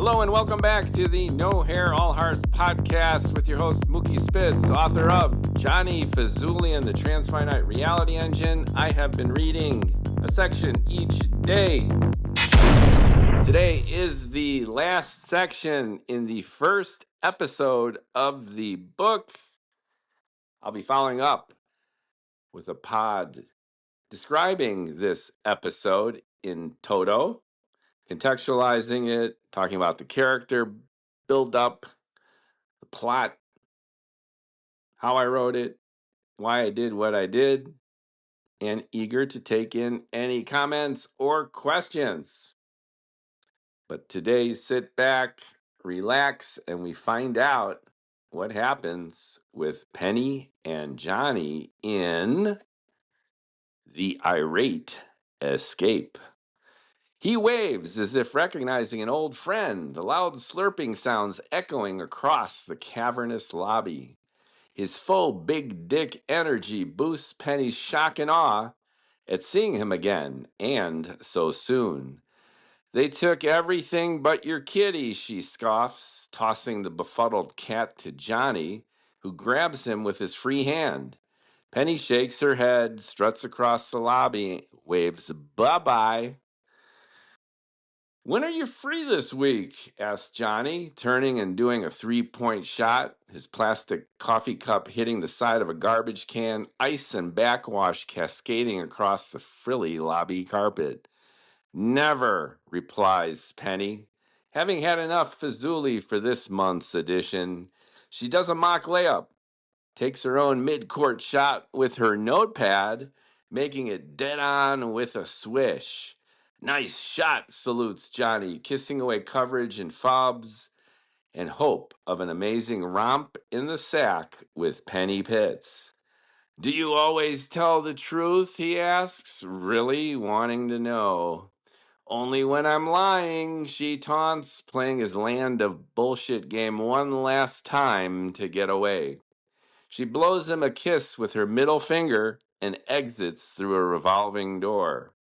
Hello and welcome back to the No Hair All Heart podcast with your host Mookie Spitz, author of Jonnie, Fazoolie, and the Transfinite Reality Engine. I have been reading a section each day. Today is the last section in the first episode of the book. I'll be following up with a pod describing this episode in toto, contextualizing it, talking about the character build up, the plot, how I wrote it, why I did what I did, and eager to take in any comments or questions. But today, sit back, relax, and we find out what happens with Penny and Jonnie in The Irate Escape. He waves as if recognizing an old friend, the loud slurping sounds echoing across the cavernous lobby. His faux big dick energy boosts Penny's shock and awe at seeing him again, and so soon. They took everything but your kitty, she scoffs, tossing the befuddled cat to Jonnie, who grabs him with his free hand. Penny shakes her head, struts across the lobby, waves bye-bye. "When are you free this week?" asks Jonnie, turning and doing a three-point shot, his plastic coffee cup hitting the side of a garbage can, ice and backwash cascading across the frilly lobby carpet. "Never," replies Penny. Having had enough Fazoolie for this month's edition, she does a mock layup, takes her own mid-court shot with her notepad, making it dead on with a swish. "Nice shot," salutes Jonnie, kissing away coverage and fobs and hope of an amazing romp in the sack with Penny Pitz. "Do you always tell the truth?" he asks, really wanting to know. "Only when I'm lying," she taunts, playing his land of bullshit game one last time to get away. She blows him a kiss with her middle finger and exits through a revolving door.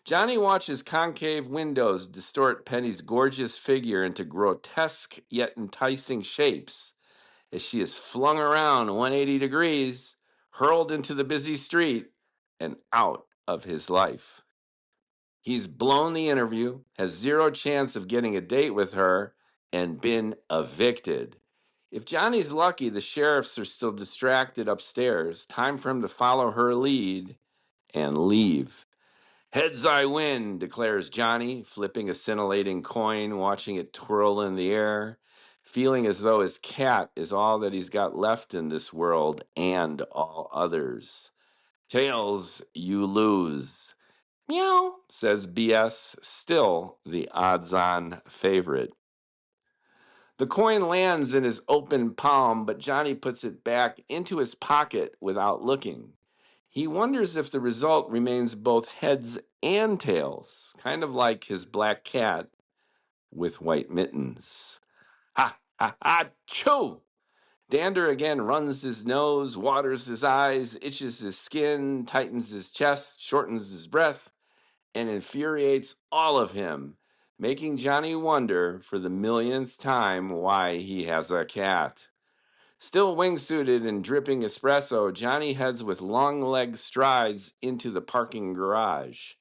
Jonnie watches concave windows distort Penny's gorgeous figure into grotesque yet enticing shapes as she is flung around 180 degrees, hurled into the busy street, and out of his life. He's blown the interview, has zero chance of getting a date with her, and been evicted. If Jonnie's lucky, the sheriffs are still distracted upstairs. Time for him to follow her lead and leave. "Heads I win," declares Jonnie, flipping a scintillating coin, watching it twirl in the air, feeling as though his cat is all that he's got left in this world and all others. "Tails, you lose." "Meow," says BS, still the odds-on favorite. The coin lands in his open palm, but Jonnie puts it back into his pocket without looking. He wonders if the result remains both heads and tails, kind of like his black cat with white mittens. "Ha, ha, ha, choo!" Dander again runs his nose, waters his eyes, itches his skin, tightens his chest, shortens his breath, and infuriates all of him, making Jonnie wonder for the millionth time why he has a cat. Still wingsuited and dripping espresso, Jonnie heads with long-legged strides into the parking garage.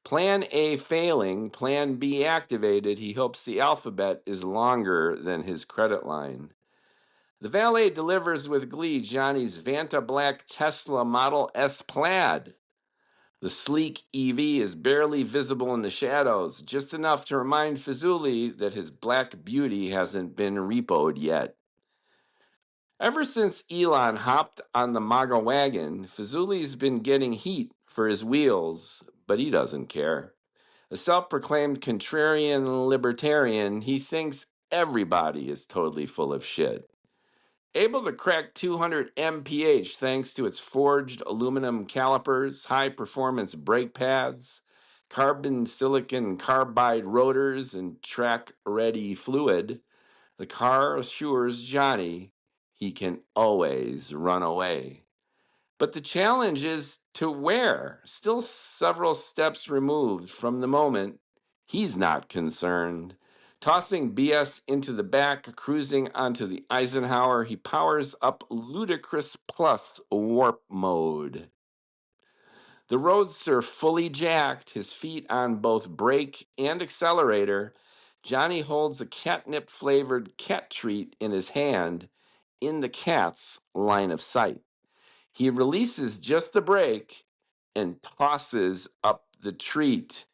Plan A failing, Plan B activated, he hopes the alphabet is longer than his credit line. The valet delivers with glee Jonnie's Vanta Black Tesla Model S Plaid. The sleek EV is barely visible in the shadows, just enough to remind Fazoolie that his black beauty hasn't been repoed yet. Ever since Elon hopped on the MAGA wagon, Fazoolie's been getting heat for his wheels, but he doesn't care. A self-proclaimed contrarian libertarian, he thinks everybody is totally full of shit. Able to crack 200 mph thanks to its forged aluminum calipers, high-performance brake pads, carbon silicon carbide rotors, and track-ready fluid, the car assures Jonnie he can always run away. But the challenge is to where? Still several steps removed from the moment, he's not concerned. Tossing BS into the back, cruising onto the Eisenhower, he powers up Ludicrous Plus Warp Mode. The Roadster fully jacked, his feet on both brake and accelerator. Jonnie holds a catnip-flavored cat treat in his hand, in the cat's line of sight. He releases just the brake and tosses up the treat.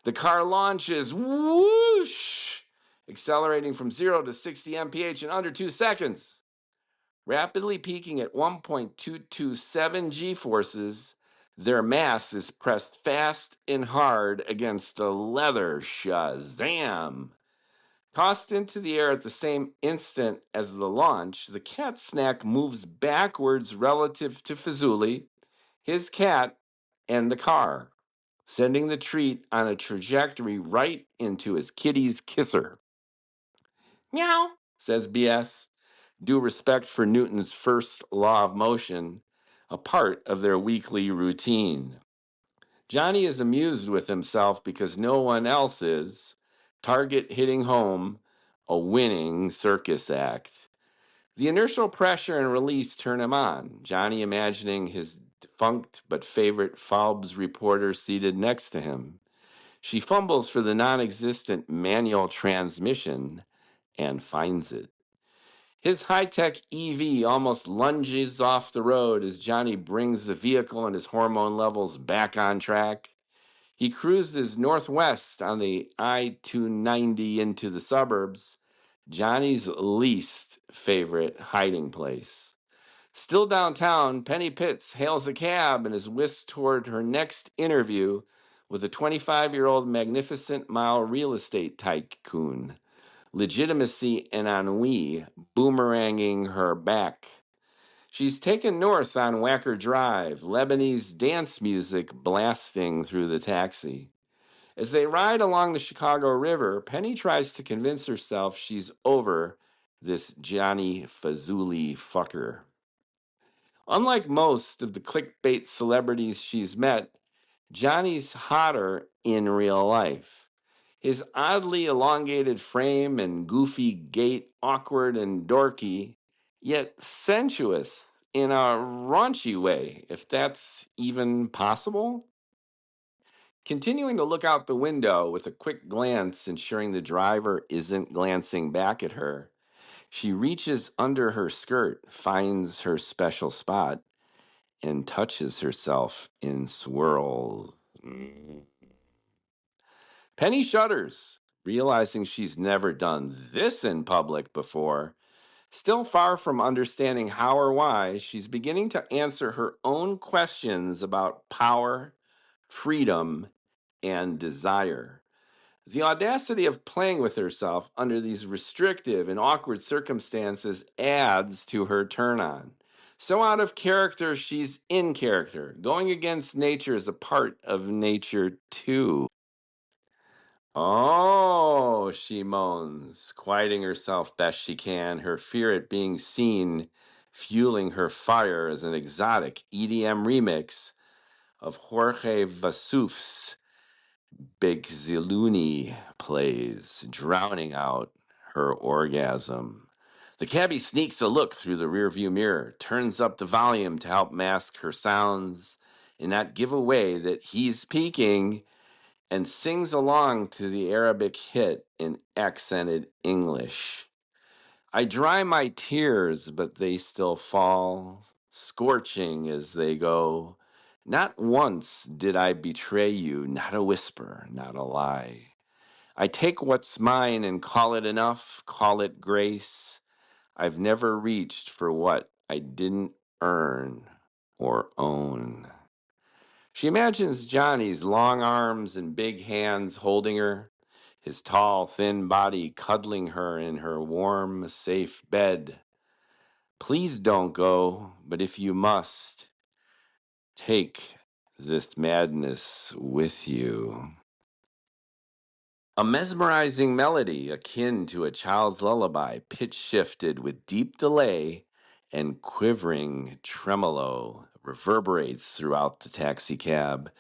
The car launches, whoosh, accelerating from 0 to 60 mph in under 2 seconds. Rapidly peaking at 1.227 g-forces, their mass is pressed fast and hard against the leather. Shazam! Tossed into the air at the same instant as the launch, the cat snack moves backwards relative to Fazoolie, his cat, and the car, sending the treat on a trajectory right into his kitty's kisser. Meow, says BS, due respect for Newton's first law of motion, a part of their weekly routine. Jonnie is amused with himself because no one else is. Target hitting home, a winning circus act. The inertial pressure and release turn him on, Jonnie imagining his defunct but favorite Phelps reporter seated next to him. She fumbles for the non-existent manual transmission and finds it. His high-tech EV almost lunges off the road as Jonnie brings the vehicle and his hormone levels back on track. He cruises northwest on the I-290 into the suburbs, Jonnie's least favorite hiding place. Still downtown, Penny Pitz hails a cab and is whisked toward her next interview with a 25-year-old magnificent mile real estate tycoon. Legitimacy and ennui boomeranging her back. She's taken north on Wacker Drive, Lebanese dance music blasting through the taxi. As they ride along the Chicago River, Penny tries to convince herself she's over this Jonnie Fazoolie fucker. Unlike most of the clickbait celebrities she's met, Jonnie's hotter in real life. His oddly elongated frame and goofy gait, awkward and dorky, yet sensuous in a raunchy way, if that's even possible. Continuing to look out the window with a quick glance, ensuring the driver isn't glancing back at her, she reaches under her skirt, finds her special spot, and touches herself in swirls. Penny shudders, realizing she's never done this in public before. Still far from understanding how or why, she's beginning to answer her own questions about power, freedom, and desire. The audacity of playing with herself under these restrictive and awkward circumstances adds to her turn on. So out of character, she's in character. Going against nature is a part of nature, too. Oh, she moans, quieting herself best she can, her fear at being seen fueling her fire as an exotic EDM remix of Jorge Vasuf's Big Ziluni plays, drowning out her orgasm. The cabbie sneaks a look through the rearview mirror, turns up the volume to help mask her sounds and not give away that he's peeking, and sings along to the Arabic hit in accented English. I dry my tears, but they still fall, scorching as they go. Not once did I betray you, not a whisper, not a lie. I take what's mine and call it enough, call it grace. I've never reached for what I didn't earn or own. She imagines Jonnie's long arms and big hands holding her, his tall, thin body cuddling her in her warm, safe bed. Please don't go, but if you must, take this madness with you. A mesmerizing melody akin to a child's lullaby, pitch shifted with deep delay and quivering tremolo, reverberates throughout the taxicab,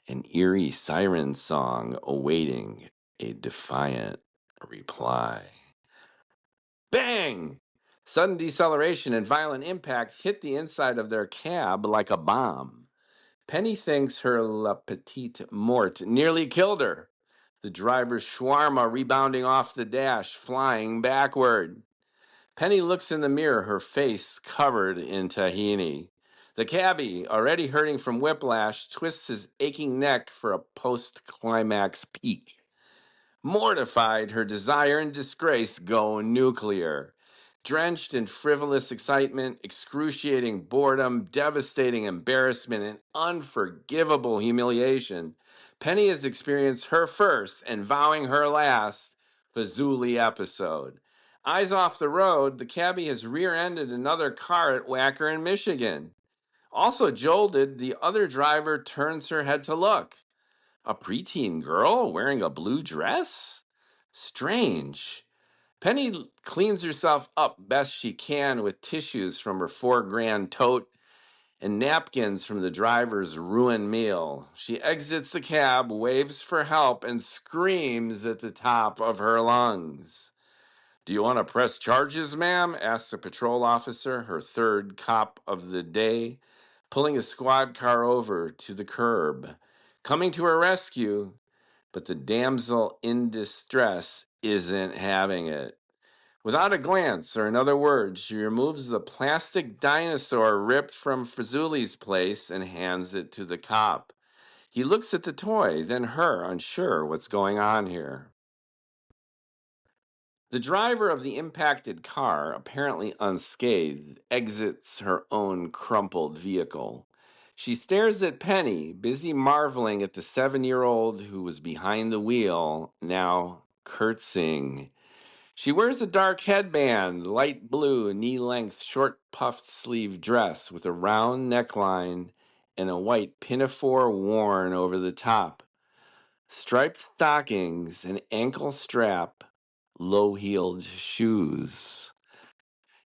an eerie siren song awaiting a defiant reply. Bang! Sudden deceleration and violent impact hit the inside of their cab like a bomb. Penny thinks her La Petite Mort nearly killed her. The driver's shawarma rebounding off the dash, flying backward. Penny looks in the mirror, her face covered in tahini. The cabbie, already hurting from whiplash, twists his aching neck for a post-climax peak. Mortified, her desire and disgrace go nuclear. Drenched in frivolous excitement, excruciating boredom, devastating embarrassment, and unforgivable humiliation, Penny has experienced her first and vowing her last Fazoolie episode. Eyes off the road, the cabbie has rear-ended another car at Wacker in Michigan. Also jolted, the other driver turns her head to look. A preteen girl wearing a blue dress? Strange. Penny cleans herself up best she can with tissues from her $4,000 tote and napkins from the driver's ruined meal. She exits the cab, waves for help, and screams at the top of her lungs. Do you want to press charges, ma'am? Asks a patrol officer, her third cop of the day, pulling a squad car over to the curb. Coming to her rescue, but the damsel in distress isn't having it. Without a glance, or in other words, she removes the plastic dinosaur ripped from Fazoolie's place and hands it to the cop. He looks at the toy, then her, unsure what's going on here. The driver of the impacted car, apparently unscathed, exits her own crumpled vehicle. She stares at Penny, busy marveling at the 7-year-old who was behind the wheel, now curtsying. She wears a dark headband, light blue, knee-length, short-puffed sleeve dress with a round neckline and a white pinafore worn over the top. Striped stockings, an ankle strap, low-heeled shoes.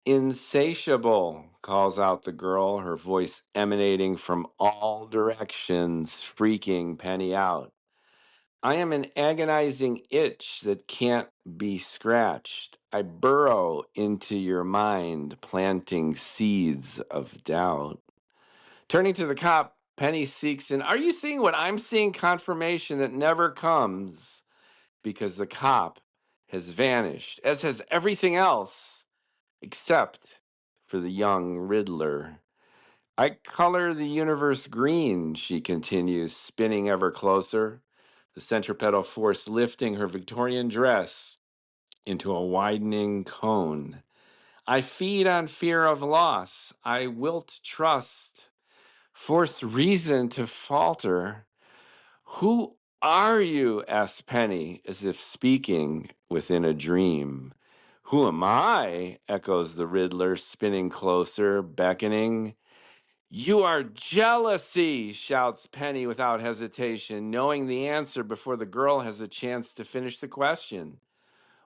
Insatiable, calls out the girl, her voice emanating from all directions, freaking Penny out. I am an agonizing itch that can't be scratched. I burrow into your mind, planting seeds of doubt. Turning to the cop, Penny seeks an "Are you seeing what I'm seeing?" confirmation that never comes, because the cop has vanished, as has everything else, except for the young Riddler. I color the universe green, she continues, spinning ever closer, the centripetal force lifting her Victorian dress into a widening cone. I feed on fear of loss. I wilt trust, force reason to falter. Who are you? Asks Penny, as if speaking within a dream. Who am I? Echoes the Riddler, spinning closer, beckoning. You are jealousy, shouts Penny without hesitation, knowing the answer before the girl has a chance to finish the question,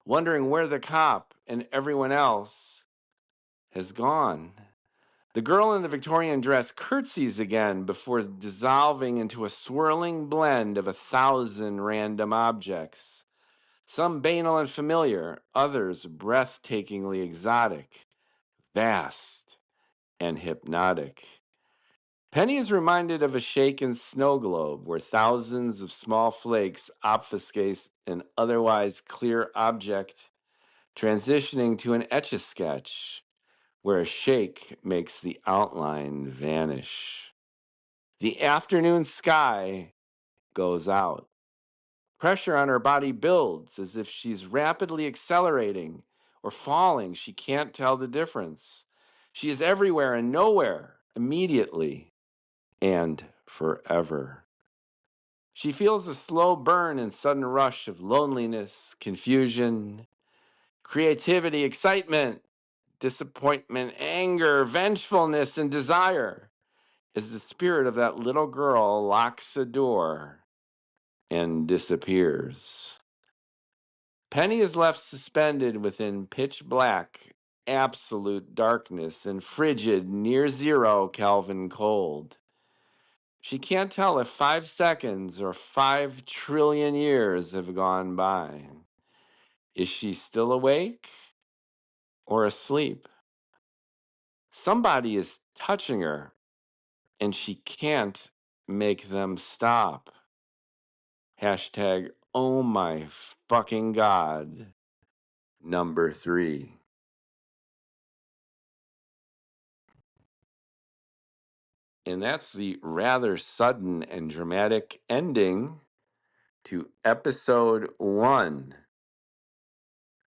wondering where the cop and everyone else has gone. The girl in the Victorian dress curtsies again before dissolving into a swirling blend of 1,000 random objects. Some banal and familiar, others breathtakingly exotic, vast, and hypnotic. Penny is reminded of a shaken snow globe where thousands of small flakes obfuscate an otherwise clear object, transitioning to an etch-a-sketch where a shake makes the outline vanish. The afternoon sky goes out. Pressure on her body builds as if she's rapidly accelerating or falling. She can't tell the difference. She is everywhere and nowhere immediately and forever. She feels a slow burn and sudden rush of loneliness, confusion, creativity, excitement, disappointment, anger, vengefulness, and desire as the spirit of that little girl locks a door and disappears. Penny is left suspended within pitch black, absolute darkness and frigid, near zero Kelvin cold. She can't tell if 5 seconds or 5 trillion years have gone by. Is she still awake or asleep? Somebody is touching her, and she can't make them stop. Hashtag, oh my fucking God, number 3. And that's the rather sudden and dramatic ending to episode 1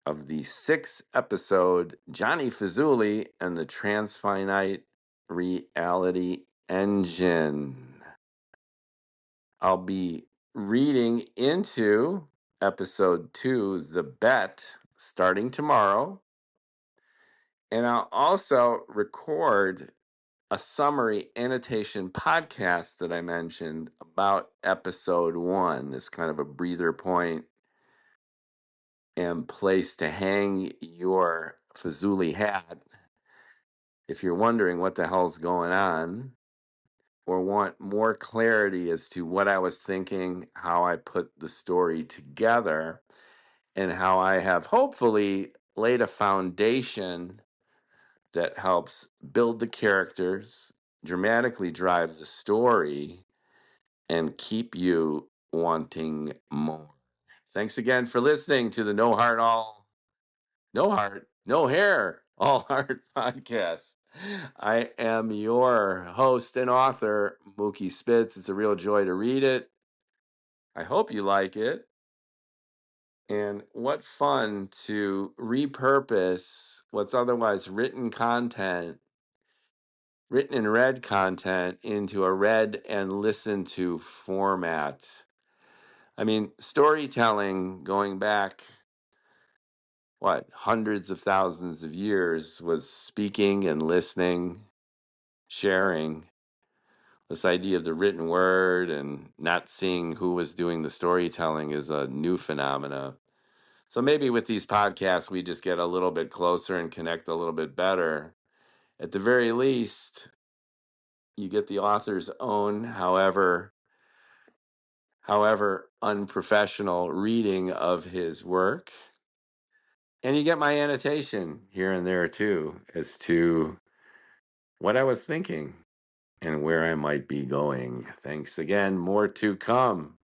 of the 6-episode Jonnie Fazoolie and the Transfinite Reality Engine. I'll be reading into episode 2, The Bet, starting tomorrow. And I'll also record a summary annotation podcast that I mentioned about episode 1. It's kind of a breather point and place to hang your Fazoolie hat if you're wondering what the hell's going on or want more clarity as to what I was thinking, how I put the story together, and how I have hopefully laid a foundation that helps build the characters, dramatically drive the story, and keep you wanting more. Thanks again for listening to the No Heart, No Hair, All Heart podcast. I am your host and author, Mookie Spitz. It's a real joy to read it. I hope you like it. And what fun to repurpose what's otherwise written and read content into a read and listen to format. I mean, storytelling going back, hundreds of thousands of years was speaking and listening, sharing. This idea of the written word and not seeing who was doing the storytelling is a new phenomena. So maybe with these podcasts, we just get a little bit closer and connect a little bit better. At the very least, you get the author's own, however unprofessional reading of his work. And you get my annotation here and there too as to what I was thinking and where I might be going. Thanks again. More to come.